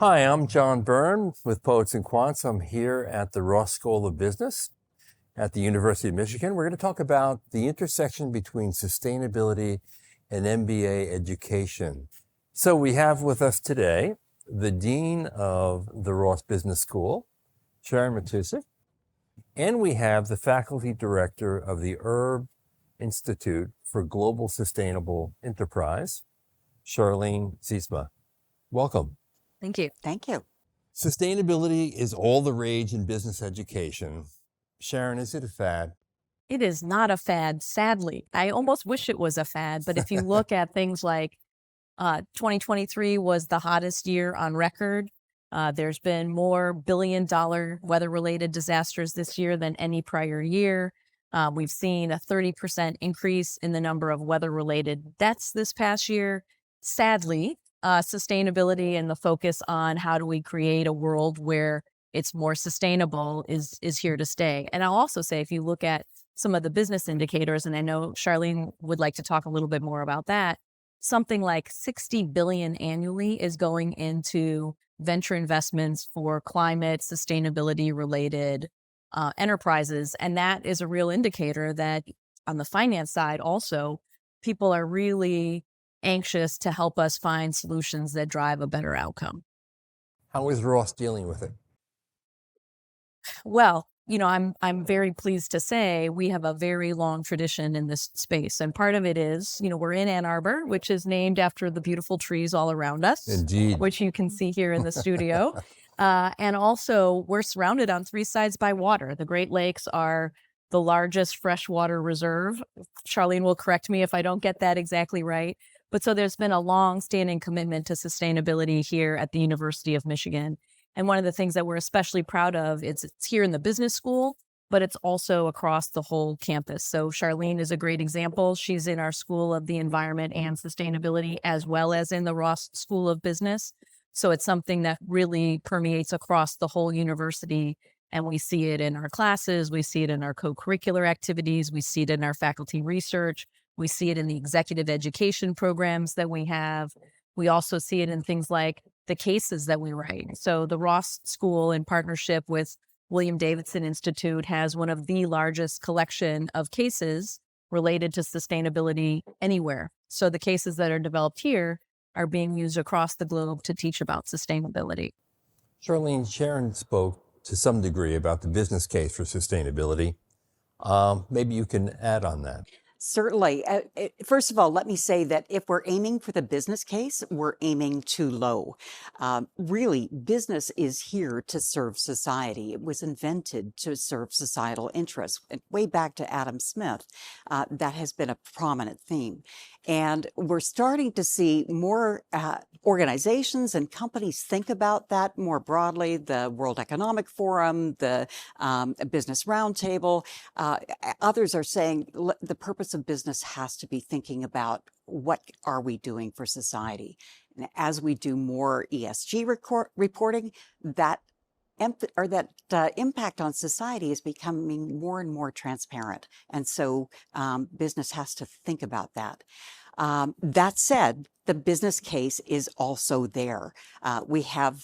Hi, I'm John Byrne with Poets and Quants. I'm here at the Ross School of Business at the University of Michigan. We're going to talk about the intersection between sustainability and MBA education. So we have with us today the Dean of the Ross Business School, Sharon Matusik, and we have the Faculty Director of the Erb Institute for Global Sustainable Enterprise, Charlene Zietsma. Welcome. Thank you. Thank you. Sustainability is all the rage in business education. Sharon, is it a fad? It is not a fad, sadly. I almost wish it was a fad, but if you look at things like 2023 was the hottest year on record. There's been more billion-dollar weather-related disasters this year than any prior year. We've seen a 30% increase in the number of weather-related deaths this past year. Sadly, sustainability and the focus on how do we create a world where it's more sustainable is here to stay. And I'll also say, if you look at some of the business indicators, and I know Charlene would like to talk a little bit more about that, something like 60 billion annually is going into venture investments for climate sustainability related enterprises. And that is a real indicator that on the finance side also, people are really anxious to help us find solutions that drive a better outcome. How is Ross dealing with it? Well, I'm very pleased to say we have a very long tradition in this space. And part of it is, we're in Ann Arbor, which is named after the beautiful trees all around us. Indeed. Which you can see here in the studio. And also, we're surrounded on three sides by water. The Great Lakes are the largest freshwater reserve. Charlene will correct me if I don't get that exactly right. But so there's been a long-standing commitment to sustainability here at the University of Michigan. And one of the things that we're especially proud of is it's here in the business school, but it's also across the whole campus. So Charlene is a great example. She's in our School of the Environment and Sustainability, as well as in the Ross School of Business. So it's something that really permeates across the whole university. And we see it in our classes. We see it in our co-curricular activities. We see it in our faculty research. We see it in the executive education programs that we have. We also see it in things like the cases that we write. So the Ross School, in partnership with William Davidson Institute, has one of the largest collection of cases related to sustainability anywhere. So the cases that are developed here are being used across the globe to teach about sustainability. Charlene, Sharon spoke to some degree about the business case for sustainability. Maybe you can add on that. Certainly. First of all, let me say that if we're aiming for the business case, we're aiming too low. Really, business is here to serve society. It was invented to serve societal interests. Way back to Adam Smith, that has been a prominent theme. And we're starting to see more organizations and companies think about that more broadly. The World Economic Forum, the Business Roundtable, others are saying the purpose of business has to be thinking about what are we doing for society. And as we do more ESG reporting, that impact on society is becoming more and more transparent. And so business has to think about that. That said, the business case is also there. We have,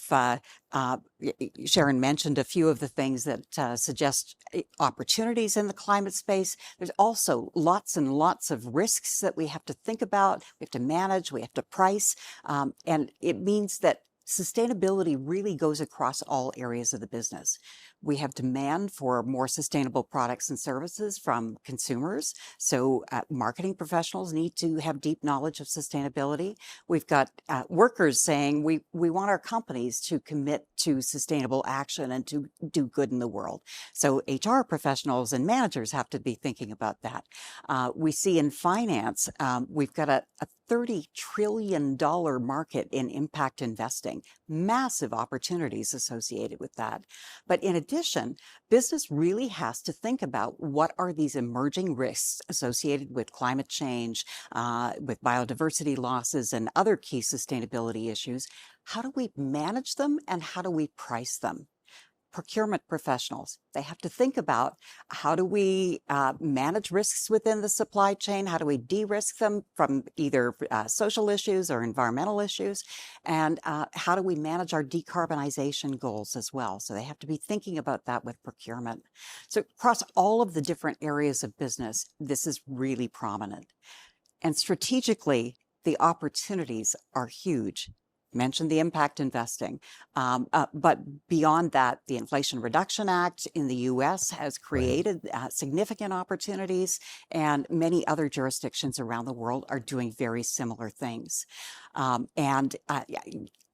Sharon mentioned a few of the things that suggest opportunities in the climate space. There's also lots and lots of risks that we have to think about, we have to manage, we have to price. And it means that sustainability really goes across all areas of the business. We have demand for more sustainable products and services from consumers. So marketing professionals need to have deep knowledge of sustainability. We've got workers saying we want our companies to commit to sustainable action and to do good in the world. So HR professionals and managers have to be thinking about that. We see in finance, we've got a $30 trillion market in impact investing, massive opportunities associated with that. But in addition, business really has to think about what are these emerging risks associated with climate change, with biodiversity losses and other key sustainability issues. How do we manage them and how do we price them? procurement professionals. They have to think about how do we manage risks within the supply chain? How do we de-risk them from either social issues or environmental issues? And how do we manage our decarbonization goals as well? So they have to be thinking about that with procurement. So across all of the different areas of business, this is really prominent. And strategically, the opportunities are huge. Mentioned the impact investing. But beyond that, the Inflation Reduction Act in the US has created significant opportunities, and many other jurisdictions around the world are doing very similar things.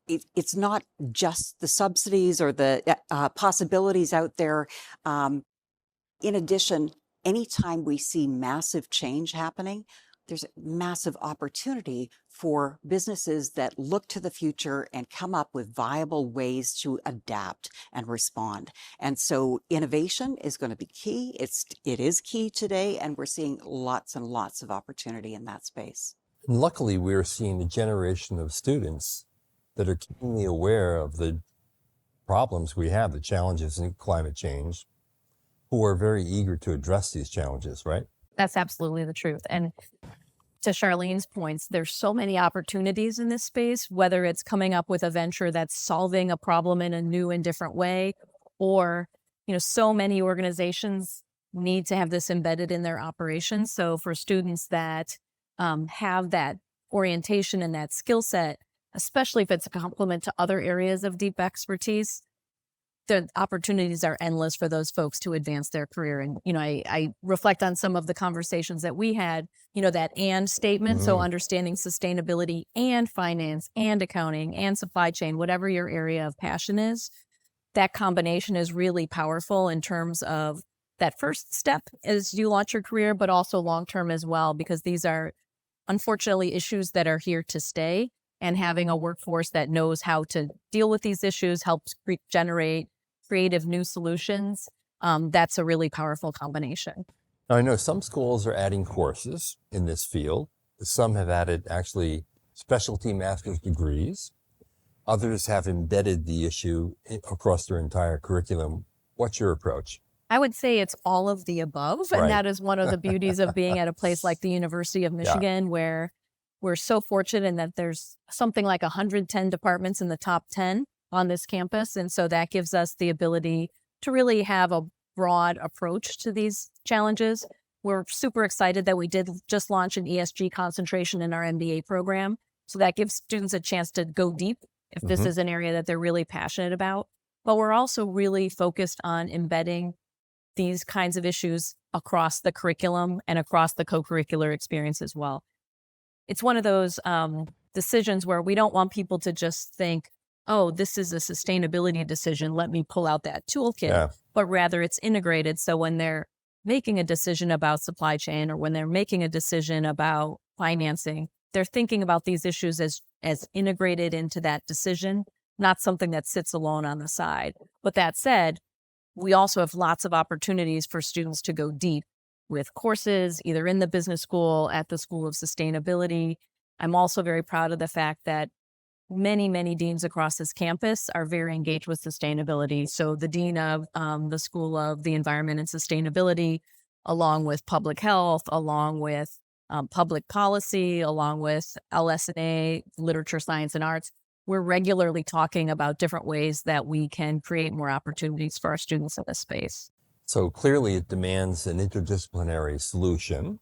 It's not just the subsidies or the possibilities out there. In addition, anytime we see massive change happening, there's massive opportunity for businesses that look to the future and come up with viable ways to adapt and respond. And so innovation is going to be key. It is key today, and we're seeing lots and lots of opportunity in that space. And luckily, we're seeing a generation of students that are keenly aware of the problems we have, the challenges in climate change, who are very eager to address these challenges, right? That's absolutely the truth. And to Charlene's points, there's so many opportunities in this space, whether it's coming up with a venture that's solving a problem in a new and different way, or, so many organizations need to have this embedded in their operations. So for students that have that orientation and that skill set, especially if it's a complement to other areas of deep expertise, the opportunities are endless for those folks to advance their career. And, I reflect on some of the conversations that we had, that and statement. So understanding sustainability and finance and accounting and supply chain, whatever your area of passion is, that combination is really powerful in terms of that first step as you launch your career, but also long-term as well, because these are unfortunately issues that are here to stay. And having a workforce that knows how to deal with these issues helps generate creative new solutions. That's a really powerful combination. Now, I know some schools are adding courses in this field. Some have added actually specialty master's degrees. Others have embedded the issue across their entire curriculum. What's your approach? I would say it's all of the above. Right. And that is one of the beauties of being at a place like the University of Michigan, where we're so fortunate in that there's something like 110 departments in the top 10 on this campus. And so that gives us the ability to really have a broad approach to these challenges. We're super excited that we did just launch an ESG concentration in our MBA program. So that gives students a chance to go deep if this is an area that they're really passionate about. But we're also really focused on embedding these kinds of issues across the curriculum and across the co-curricular experience as well. It's one of those decisions where we don't want people to just think, oh, this is a sustainability decision, let me pull out that toolkit, but rather it's integrated. So when they're making a decision about supply chain or when they're making a decision about financing, they're thinking about these issues as integrated into that decision, not something that sits alone on the side. But that said, we also have lots of opportunities for students to go deep with courses, either in the business school, at the School of Sustainability. I'm also very proud of the fact that many, many deans across this campus are very engaged with sustainability. So the dean of the School of the Environment and Sustainability, along with public health, along with public policy, along with LS&A, literature, science, and arts, we're regularly talking about different ways that we can create more opportunities for our students in this space. So clearly it demands an interdisciplinary solution.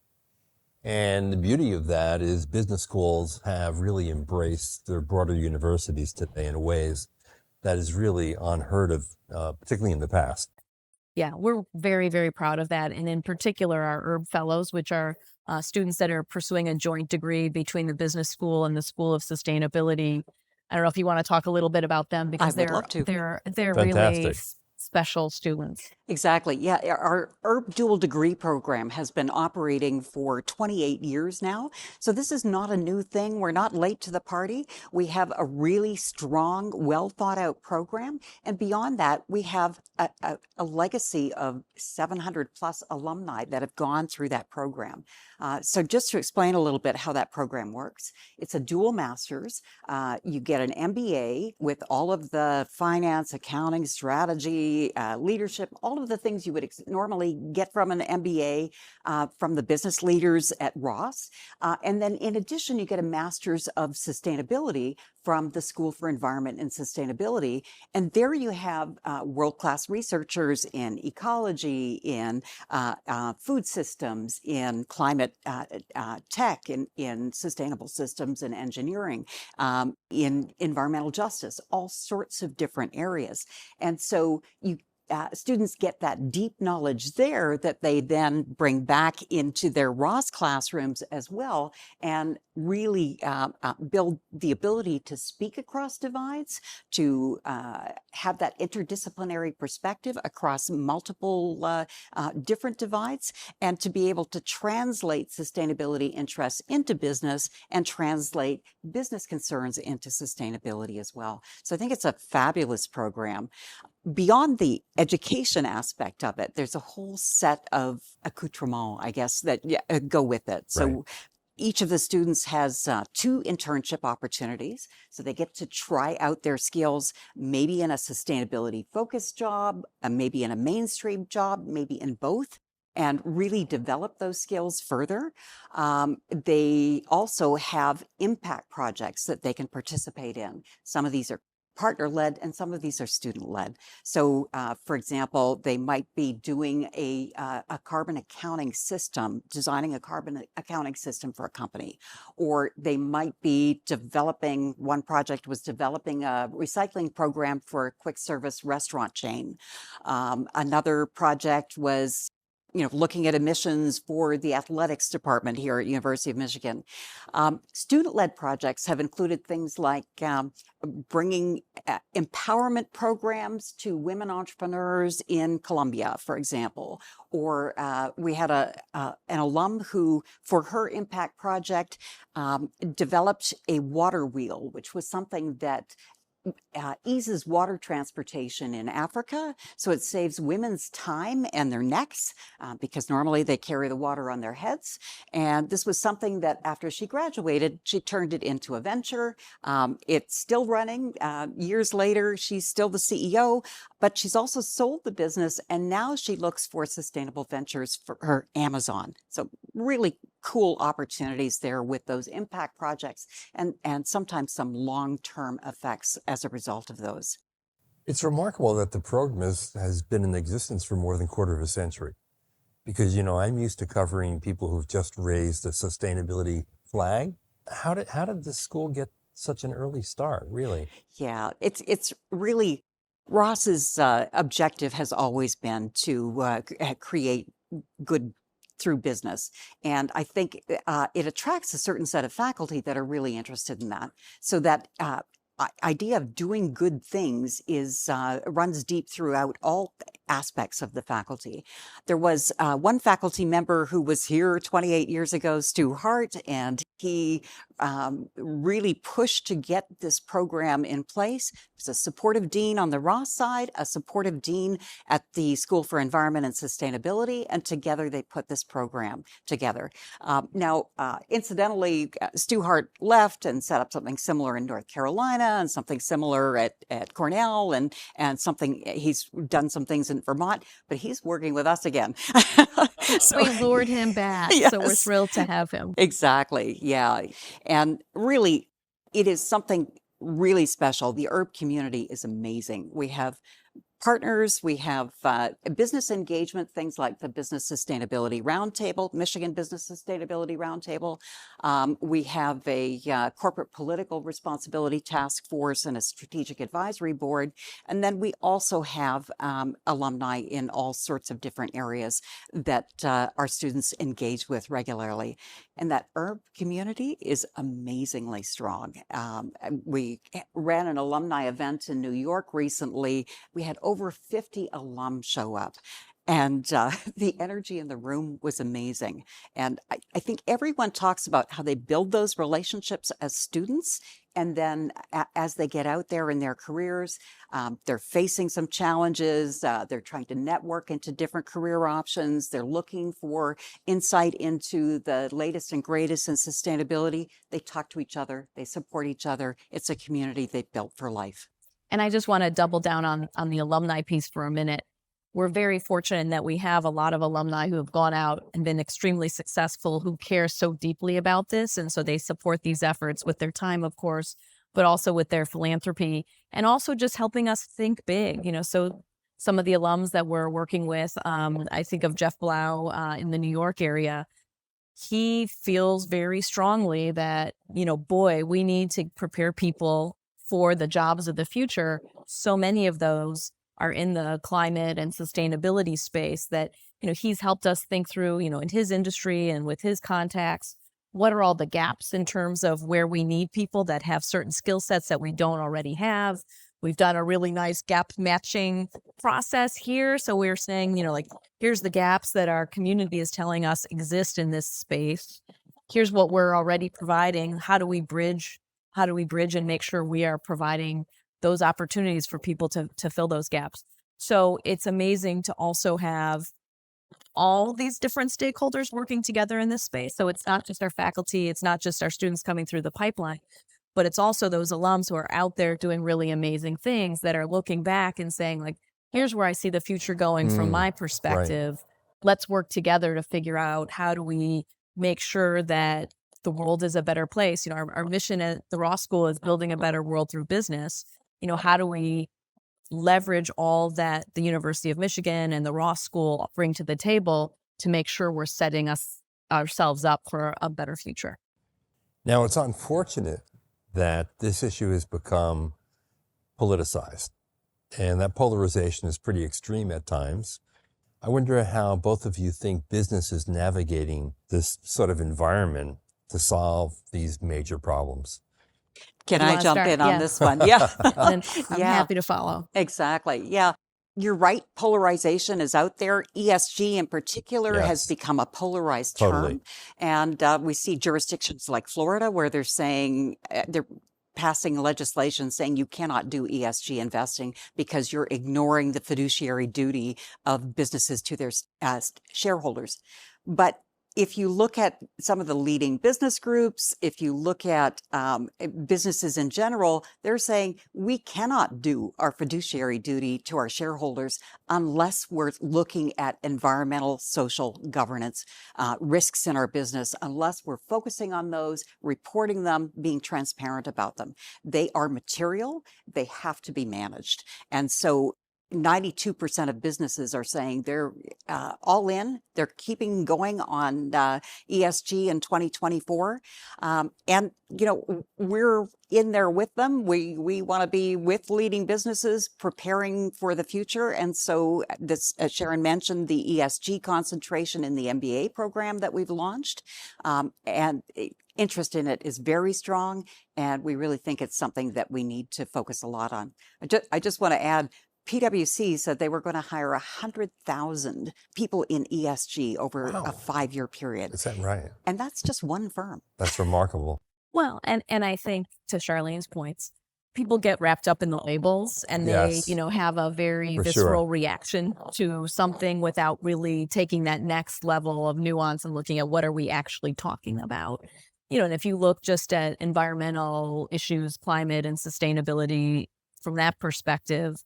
And the beauty of that is business schools have really embraced their broader universities today in ways that is really unheard of, particularly in the past. Yeah, we're very, very proud of that. And in particular, our Erb Fellows, which are students that are pursuing a joint degree between the business school and the School of Sustainability. I don't know if you want to talk a little bit about them, because I would love to. they're Fantastic. really special students. Exactly. Yeah. Our Erb dual degree program has been operating for 28 years now. So this is not a new thing. We're not late to the party. We have a really strong, well thought out program. And beyond that, we have a legacy of 700 plus alumni that have gone through that program. So just to explain a little bit how that program works, it's a dual master's. You get an MBA with all of the finance, accounting, strategy, leadership, all of the things you would normally get from an MBA from the business leaders at Ross. And then in addition, you get a master's of sustainability from the School for Environment and Sustainability. And there you have world-class researchers in ecology, in food systems, in climate tech, in sustainable systems and engineering, in environmental justice, all sorts of different areas. And so students get that deep knowledge there that they then bring back into their Ross classrooms as well, and really build the ability to speak across divides, to have that interdisciplinary perspective across multiple different divides, and to be able to translate sustainability interests into business and translate business concerns into sustainability as well. So I think it's a fabulous program. Beyond the education aspect of it, there's a whole set of accoutrements, I guess, that go with it. So Right. each of the students has 2 internship opportunities. So they get to try out their skills, maybe in a sustainability focused job, maybe in a mainstream job, maybe in both, and really develop those skills further. They also have impact projects that they can participate in. Some of these are partner-led, and some of these are student-led. So, for example, they might be doing a carbon accounting system, designing a carbon accounting system for a company, or they might be developing, one project was developing a recycling program for a quick service restaurant chain. Another project was looking at emissions for the athletics department here at University of Michigan. Student-led projects have included things like bringing empowerment programs to women entrepreneurs in Colombia, for example. Or we had an alum who, for her impact project, developed a water wheel, which was something that eases water transportation in Africa. So it saves women's time and their necks because normally they carry the water on their heads. And this was something that after she graduated, she turned it into a venture. It's still running. Years later, she's still the CEO, but she's also sold the business. And now she looks for sustainable ventures for her Amazon. So really cool opportunities there with those impact projects and sometimes some long-term effects as a result of those. It's remarkable that the program has been in existence for more than a quarter of a century. Because, I'm used to covering people who've just raised the sustainability flag. How did the school get such an early start, really? Yeah, it's really Ross's objective has always been to create good through business. And I think it attracts a certain set of faculty that are really interested in that. So that idea of doing good things is runs deep throughout all aspects of the faculty. There was one faculty member who was here 28 years ago, Stu Hart, and he really pushed to get this program in place. He was a supportive dean on the Ross side, a supportive dean at the School for Environment and Sustainability, and together they put this program together. Now, incidentally, Stu Hart left and set up something similar in North Carolina and something similar at Cornell and something, he's done some things in Vermont, but he's working with us again. So, we lured him back, yes. So we're thrilled to have him. Exactly, yeah. And really, it is something really special. The Erb community is amazing. We have partners, we have business engagement, things like the Business Sustainability Roundtable, Michigan Business Sustainability Roundtable. We have a corporate political responsibility task force and a strategic advisory board. And then we also have alumni in all sorts of different areas that our students engage with regularly. And that Erb community is amazingly strong. We ran an alumni event in New York recently. We had over over 50 alum show up. And the energy in the room was amazing. And I think everyone talks about how they build those relationships as students. And then as they get out there in their careers, they're facing some challenges. They're trying to network into different career options. They're looking for insight into the latest and greatest in sustainability. They talk to each other. They support each other. It's a community they've built for life. And I just want to double down on the alumni piece for a minute. We're very fortunate in that we have a lot of alumni who have gone out and been extremely successful, who care so deeply about this. And so they support these efforts with their time, of course, but also with their philanthropy and also just helping us think big. So some of the alums that we're working with, I think of Jeff Blau in the New York area. He feels very strongly that, boy, we need to prepare people for the jobs of the future. So many of those are in the climate and sustainability space that, he's helped us think through, in his industry and with his contacts, what are all the gaps in terms of where we need people that have certain skill sets that we don't already have. We've done a really nice gap matching process here. So we're saying, here's the gaps that our community is telling us exist in this space. Here's what we're already providing. How do we bridge and make sure we are providing those opportunities for people to fill those gaps? So it's amazing to also have all these different stakeholders working together in this space. So it's not just our faculty, it's not just our students coming through the pipeline, but it's also those alums who are out there doing really amazing things that are looking back and saying, here's where I see the future going from my perspective. Right. Let's work together to figure out how do we make sure that the world is a better place. Our mission at the Ross School is building a better world through business. How do we leverage all that the University of Michigan and the Ross School bring to the table to make sure we're setting ourselves up for a better future? Now, it's unfortunate that this issue has become politicized, and that polarization is pretty extreme at times. I wonder how both of you think business is navigating this sort of environment to solve these major problems. Can I jump in on this one? Yeah. I'm happy to follow. Exactly. Yeah. You're right. Polarization is out there. ESG in particular has become a polarized term. And we see jurisdictions like Florida where they're saying they're passing legislation saying you cannot do ESG investing because you're ignoring the fiduciary duty of businesses to their shareholders. But if you look at some of the leading business groups, if you look at businesses in general, they're saying we cannot do our fiduciary duty to our shareholders unless we're looking at environmental, social governance risks in our business, unless we're focusing on those, reporting them, being transparent about them. They are material. They have to be managed. And so 92% of businesses are saying they're all in. They're keeping going on ESG in 2024. And, we're in there with them. We want to be with leading businesses preparing for the future. And so this, as Sharon mentioned, the ESG concentration in the MBA program that we've launched. And interest in it is very strong. And we really think it's something that we need to focus a lot on. I just want to add, PwC said they were going to hire 100,000 people in ESG over a 5-year period. Is that right? And that's just one firm. That's remarkable. Well, and I think to Charlene's points, people get wrapped up in the labels and they, have a very visceral reaction to something without really taking that next level of nuance and looking at what are we actually talking about. And if you look just at environmental issues, climate and sustainability from that perspective,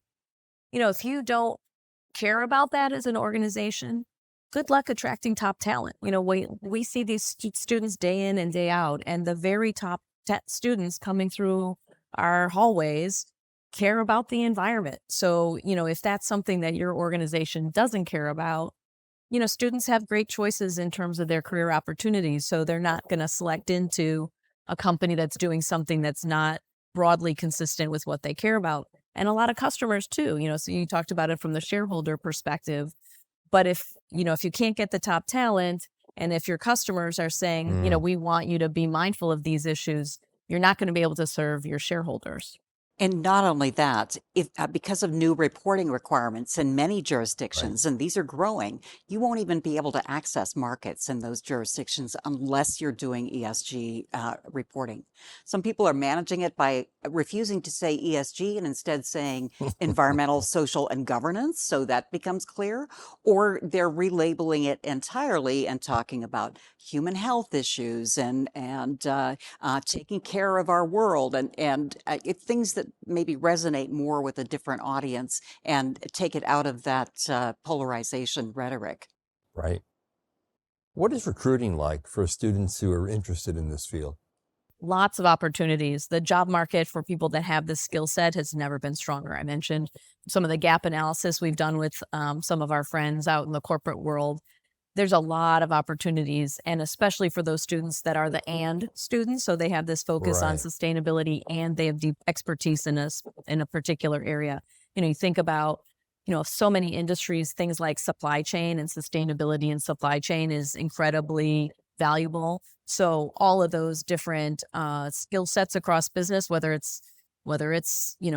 if you don't care about that as an organization, good luck attracting top talent. We see these students day in and day out, and the very top students coming through our hallways care about the environment. So, if that's something that your organization doesn't care about, students have great choices in terms of their career opportunities. So they're not going to select into a company that's doing something that's not broadly consistent with what they care about. And a lot of customers too, so you talked about it from the shareholder perspective. But if you can't get the top talent and if your customers are saying, we want you to be mindful of these issues, you're not going to be able to serve your shareholders. And not only that, if because of new reporting requirements in many Right. jurisdictions, and these are growing, you won't even be able to access markets in those jurisdictions unless you're doing ESG reporting. Some people are managing it by refusing to say ESG and instead saying environmental, social, and governance, so that becomes clear, or they're relabeling it entirely and talking about human health issues and taking care of our world and things that maybe resonate more with a different audience and take it out of that polarization rhetoric. Right. What is recruiting like for students who are interested in this field? Lots of opportunities. The job market for people that have this skill set has never been stronger. I mentioned some of the gap analysis we've done with some of our friends out in the corporate world. There's a lot of opportunities, and especially for those students that are the and students. So they have this focus on Right. sustainability and they have deep expertise in a particular area. You think about, so many industries, things like supply chain and sustainability in supply chain is incredibly valuable. So all of those different skill sets across business, whether it's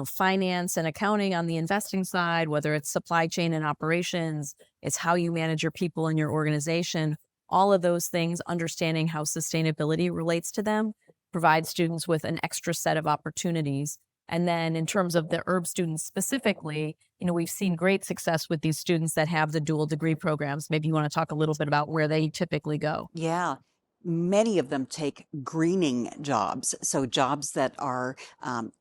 finance and accounting on the investing side, whether it's supply chain and operations, it's how you manage your people in your organization. All of those things, understanding how sustainability relates to them, provide students with an extra set of opportunities. And then in terms of the Erb students specifically, we've seen great success with these students that have the dual degree programs. Maybe you want to talk a little bit about where they typically go. Yeah. Many of them take greening jobs, so jobs that are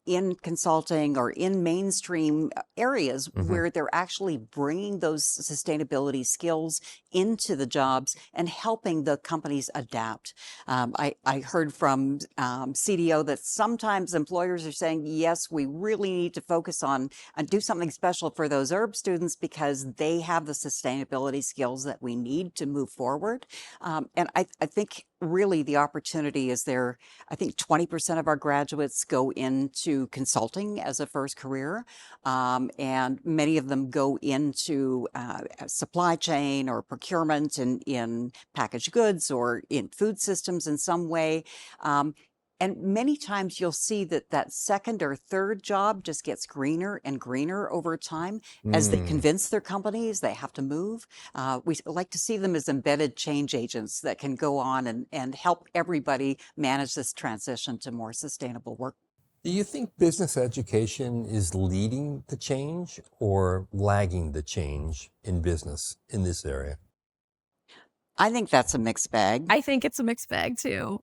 in consulting or in mainstream areas where they're actually bringing those sustainability skills into the jobs and helping the companies adapt. I heard from CDO that sometimes employers are saying, yes, we really need to focus on do something special for those Erb students because they have the sustainability skills that we need to move forward. And I think really the opportunity is there. I think 20% of our graduates go into consulting as a first career, and many of them go into supply chain or procurement in packaged goods or in food systems in some way. And many times you'll see that second or third job just gets greener and greener over time as they convince their companies they have to move. We like to see them as embedded change agents that can go on and help everybody manage this transition to more sustainable work. Do you think business education is leading the change or lagging the change in business in this area? I think that's a mixed bag. I think it's a mixed bag too.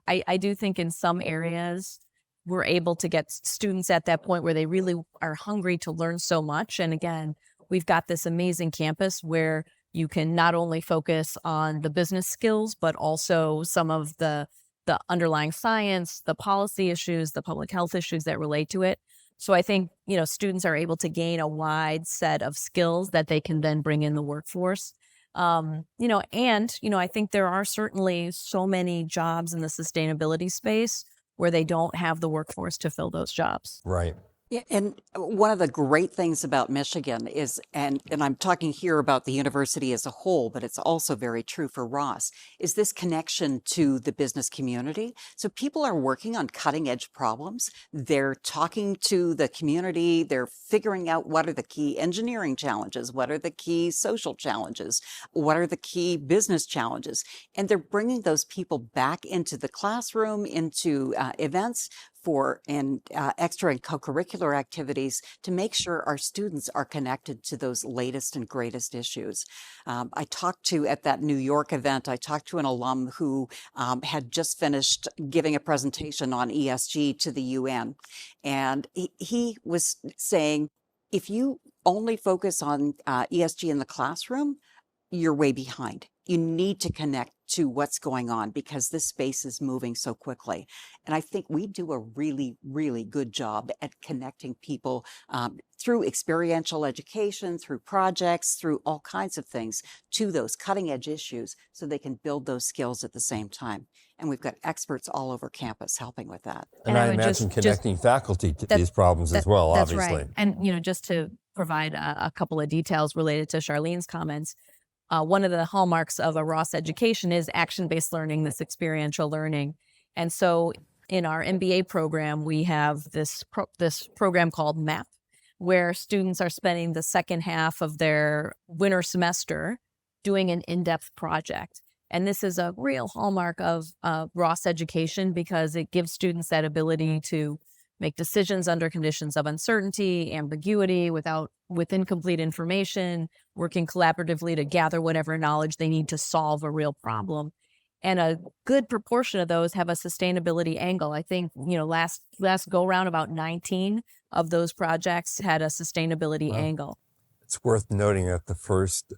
I do think in some areas we're able to get students at that point where they really are hungry to learn so much. And again, we've got this amazing campus where you can not only focus on the business skills, but also some of the underlying science, the policy issues, the public health issues that relate to it. So I think, students are able to gain a wide set of skills that they can then bring in the workforce. I think there are certainly so many jobs in the sustainability space where they don't have the workforce to fill those jobs. Right. Yeah, and one of the great things about Michigan is, and I'm talking here about the university as a whole, but it's also very true for Ross, is this connection to the business community. So people are working on cutting edge problems. They're talking to the community. They're figuring out what are the key engineering challenges, what are the key social challenges, what are the key business challenges, and they're bringing those people back into the classroom, into events for extra and co-curricular activities to make sure our students are connected to those latest and greatest issues. I talked to, at that New York event, I talked to an alum who had just finished giving a presentation on ESG to the UN. And he was saying, if you only focus on ESG in the classroom, you're way behind. You need to connect to what's going on because this space is moving so quickly. And I think we do a really, really good job at connecting people through experiential education, through projects, through all kinds of things to those cutting edge issues so they can build those skills at the same time. And we've got experts all over campus helping with that. And I imagine connecting faculty to these problems as well, that's obviously. Right. And, just to provide a couple of details related to Charlene's comments, one of the hallmarks of a Ross education is action-based learning, this experiential learning. And so In our MBA program, we have this program called MAP, where students are spending the second half of their winter semester doing an in-depth project. And this is a real hallmark of Ross education because it gives students that ability to make decisions under conditions of uncertainty, ambiguity, with incomplete information, working collaboratively to gather whatever knowledge they need to solve a real problem. And a good proportion of those have a sustainability angle. I think, last go round, about 19 of those projects had a sustainability angle. It's worth noting that the first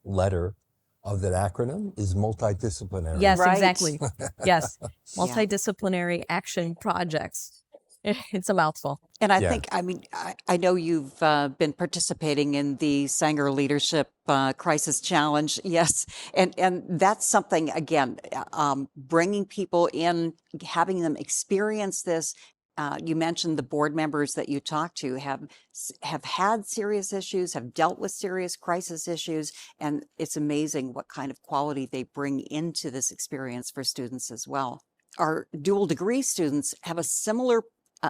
letter of that acronym is multidisciplinary. Yes, Right. exactly. Yes. Multidisciplinary action projects. It's a mouthful. And I Yeah. think, I know you've been participating in the Sanger Leadership Crisis Challenge. Yes. And that's something, again, bringing people in, having them experience this. You mentioned the board members that you talked to have had serious issues, have dealt with serious crisis issues, and it's amazing what kind of quality they bring into this experience for students as well. Our dual degree students have a similar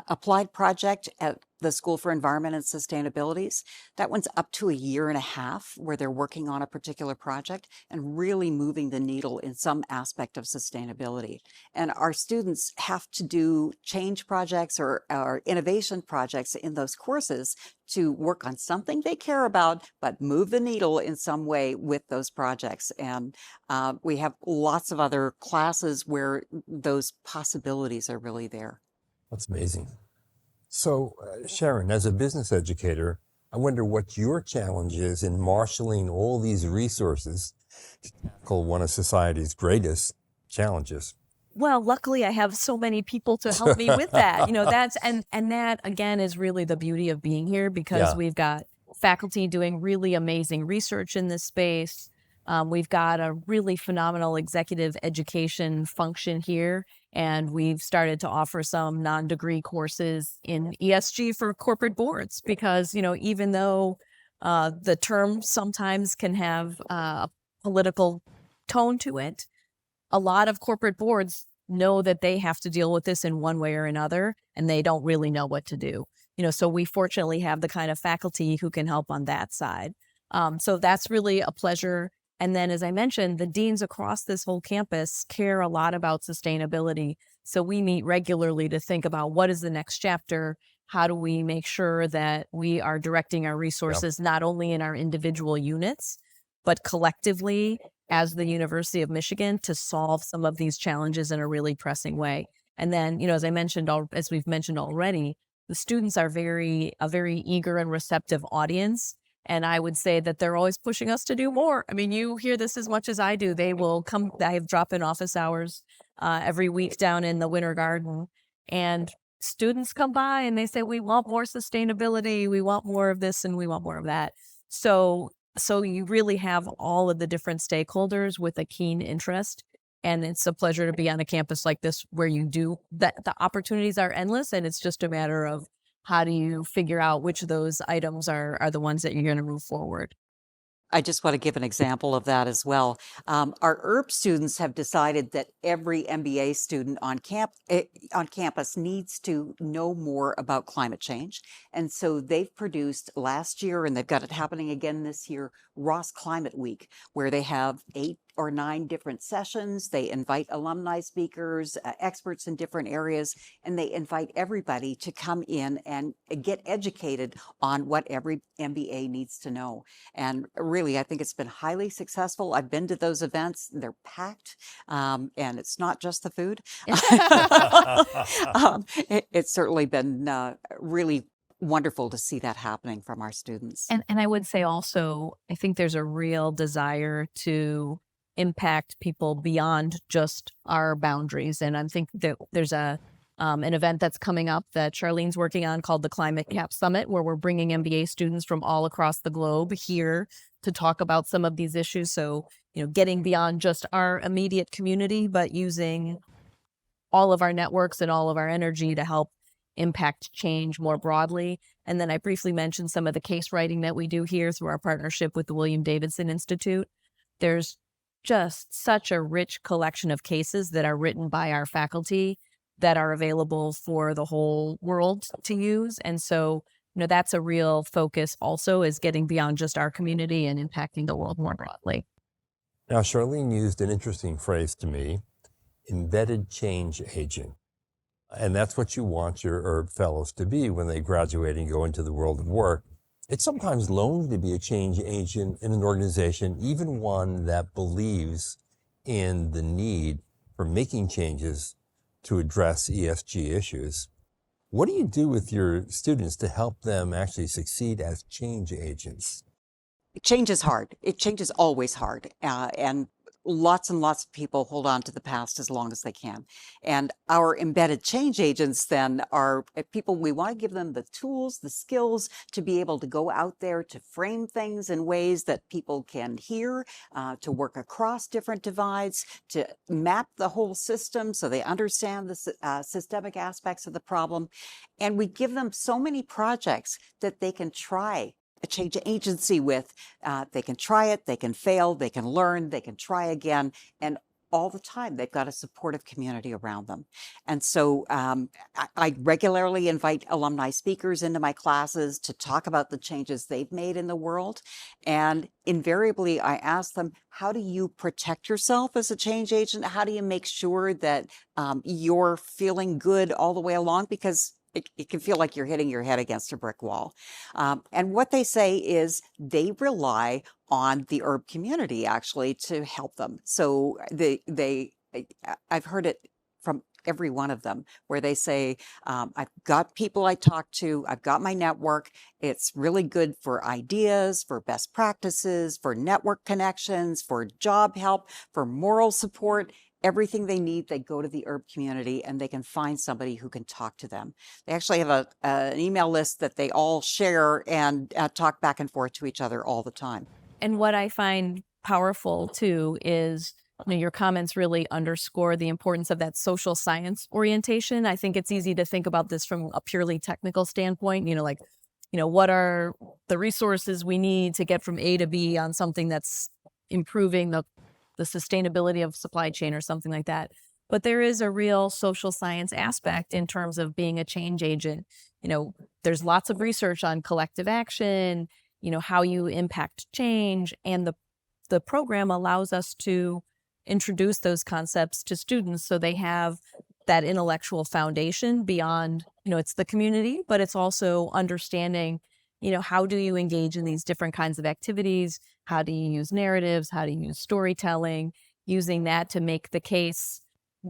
applied project at the School for Environment and Sustainabilities. That one's up to 1.5 years where they're working on a particular project and really moving the needle in some aspect of sustainability. And our students have to do change projects or innovation projects in those courses to work on something they care about, but move the needle in some way with those projects. And we have lots of other classes where those possibilities are really there. That's amazing. So, Sharon, as a business educator, I wonder what your challenge is in marshaling all these resources to tackle one of society's greatest challenges. Well, luckily I have so many people to help me with that. That again is really the beauty of being here because we've got faculty doing really amazing research in this space. We've got a really phenomenal executive education function here, and we've started to offer some non-degree courses in ESG for corporate boards because, even though the term sometimes can have a political tone to it, a lot of corporate boards know that they have to deal with this in one way or another, and they don't really know what to do. So we fortunately have the kind of faculty who can help on that side. So that's really a pleasure. And then, as I mentioned, the deans across this whole campus care a lot about sustainability. So we meet regularly to think about what is the next chapter? How do we make sure that we are directing our resources not only in our individual units, but collectively as the University of Michigan to solve some of these challenges in a really pressing way. And then, as we've mentioned already, the students are a very eager and receptive audience. And I would say that they're always pushing us to do more. I mean, you hear this as much as I do. They will come. I have drop-in office hours every week down in the Winter Garden. And students come by and they say, we want more sustainability. We want more of this and we want more of that. So you really have all of the different stakeholders with a keen interest. And it's a pleasure to be on a campus like this where you do that. The opportunities are endless and it's just a matter of how do you figure out which of those items are the ones that you're going to move forward? I just want to give an example of that as well. Our Erb students have decided that every MBA student on campus needs to know more about climate change. And so they've produced last year, and they've got it happening again this year, Ross Climate Week, where they have 8 or 9 different sessions. They invite alumni speakers, experts in different areas, and they invite everybody to come in and get educated on what every MBA needs to know. And really, I think it's been highly successful. I've been to those events. They're packed, and it's not just the food. It's certainly been really wonderful to see that happening from our students. And I would say also, I think there's a real desire to impact people beyond just our boundaries. And I think that there's an event that's coming up that Charlene's working on called the Climate Cap Summit, where we're bringing MBA students from all across the globe here to talk about some of these issues. So, getting beyond just our immediate community, but using all of our networks and all of our energy to help impact change more broadly. And then I briefly mentioned some of the case writing that we do here through our partnership with the William Davidson Institute. There's just such a rich collection of cases that are written by our faculty that are available for the whole world to use. And so, that's a real focus also, is getting beyond just our community and impacting the world more broadly. Now, Charlene used an interesting phrase to me, embedded change agent. And that's what you want your Erb Fellows to be when they graduate and go into the world of work. It's sometimes lonely to be a change agent in an organization, even one that believes in the need for making changes to address ESG issues. What do you do with your students to help them actually succeed as change agents? Change is hard. Change is always hard. And lots of people hold on to the past as long as they can. And our embedded change agents then are people, we want to give them the tools, the skills to be able to go out there to frame things in ways that people can hear, to work across different divides, to map the whole system so they understand the systemic aspects of the problem. And we give them so many projects that they can try a change agency with. They can try it, they can fail, they can learn, they can try again, and all the time they've got a supportive community around them. And so I regularly invite alumni speakers into my classes to talk about the changes they've made in the world. And invariably I ask them, how do you protect yourself as a change agent? How do you make sure that you're feeling good all the way along? Because it can feel like you're hitting your head against a brick wall. And what they say is they rely on the Erb community actually to help them. So I've heard it from every one of them where they say, I've got people I talk to, I've got my network. It's really good for ideas, for best practices, for network connections, for job help, for moral support. Everything they need, they go to the Erb community and they can find somebody who can talk to them. They actually have an email list that they all share and talk back and forth to each other all the time. And what I find powerful too is, your comments really underscore the importance of that social science orientation. I think it's easy to think about this from a purely technical standpoint, what are the resources we need to get from A to B on something that's improving the sustainability of supply chain or something like that. But there is a real social science aspect in terms of being a change agent. There's lots of research on collective action, how you impact change. And the program allows us to introduce those concepts to students so they have that intellectual foundation beyond, it's the community, but it's also understanding, how do you engage in these different kinds of activities? How do you use narratives? How do you use storytelling? Using that to make the case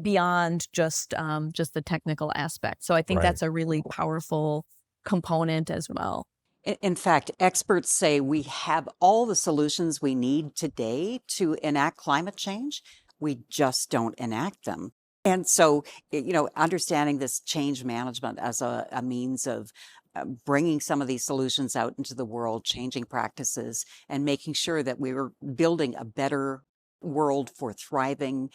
beyond just the technical aspect. So I think that's a really powerful component as well. In fact, experts say we have all the solutions we need today to enact climate change. We just don't enact them. And so, understanding this change management as a means of bringing some of these solutions out into the world, changing practices, and making sure that we were building a better world for thriving,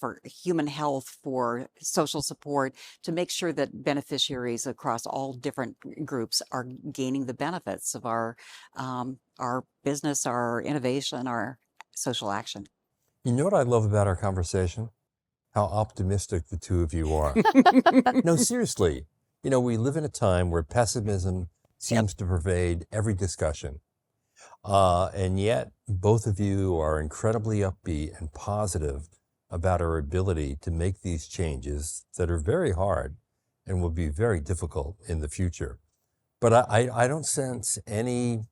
for human health, for social support, to make sure that beneficiaries across all different groups are gaining the benefits of our business, our innovation, our social action. You know what I love about our conversation? How optimistic the two of you are. No, seriously. We live in a time where pessimism seems to pervade every discussion. And yet, both of you are incredibly upbeat and positive about our ability to make these changes that are very hard and will be very difficult in the future. But I don't sense any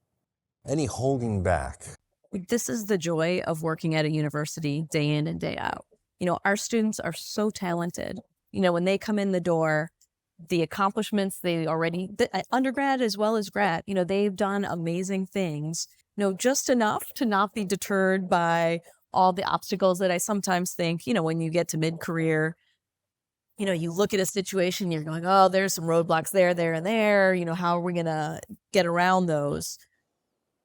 holding back. This is the joy of working at a university day in and day out. Our students are so talented. When they come in the door, the accomplishments they already, undergrad as well as grad, they've done amazing things, just enough to not be deterred by all the obstacles that I sometimes think, when you get to mid-career, you look at a situation, you're going, oh, there's some roadblocks there, and there, how are we going to get around those?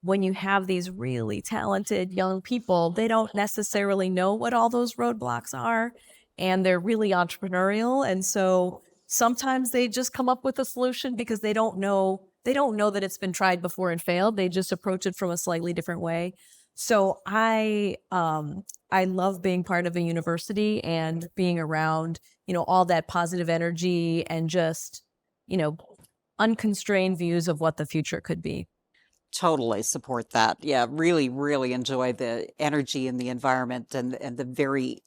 When you have these really talented young people, they don't necessarily know what all those roadblocks are, and they're really entrepreneurial. And so sometimes they just come up with a solution because they don't know that it's been tried before and failed. They just approach it from a slightly different way. So I love being part of a university and being around, all that positive energy and just, unconstrained views of what the future could be. Totally support that. Yeah, really, really enjoy the energy in the environment and the very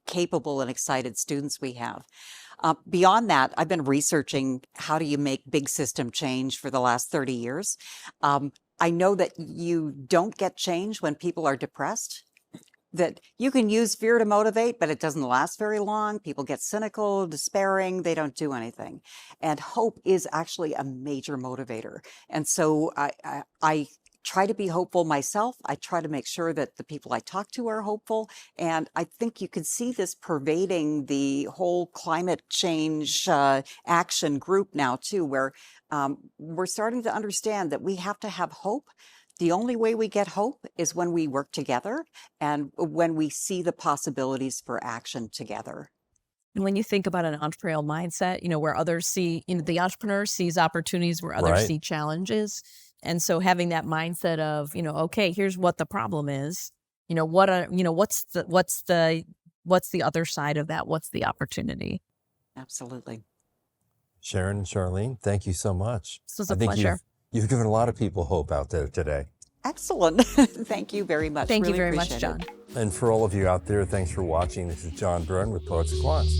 capable and excited students we have. Beyond that, I've been researching how do you make big system change for the last 30 years. I know that you don't get change when people are depressed, that you can use fear to motivate, but it doesn't last very long. People get cynical, despairing, they don't do anything. And hope is actually a major motivator. And so I try to be hopeful myself. I try to make sure that the people I talk to are hopeful. And I think you can see this pervading the whole climate change action group now too, where we're starting to understand that we have to have hope. The only way we get hope is when we work together and when we see the possibilities for action together. And when you think about an entrepreneurial mindset, where others see, the entrepreneur sees opportunities where others Right. see challenges. And so having that mindset of, okay, here's what the problem is, what's the other side of that? What's the opportunity? Absolutely. Sharon and Charlene, thank you so much. This was a I think pleasure. You've given a lot of people hope out there today. Excellent. Thank you very much. Thank you Really very much, appreciate it. John. And for all of you out there, thanks for watching. This is John Byrne with Poets and Quants.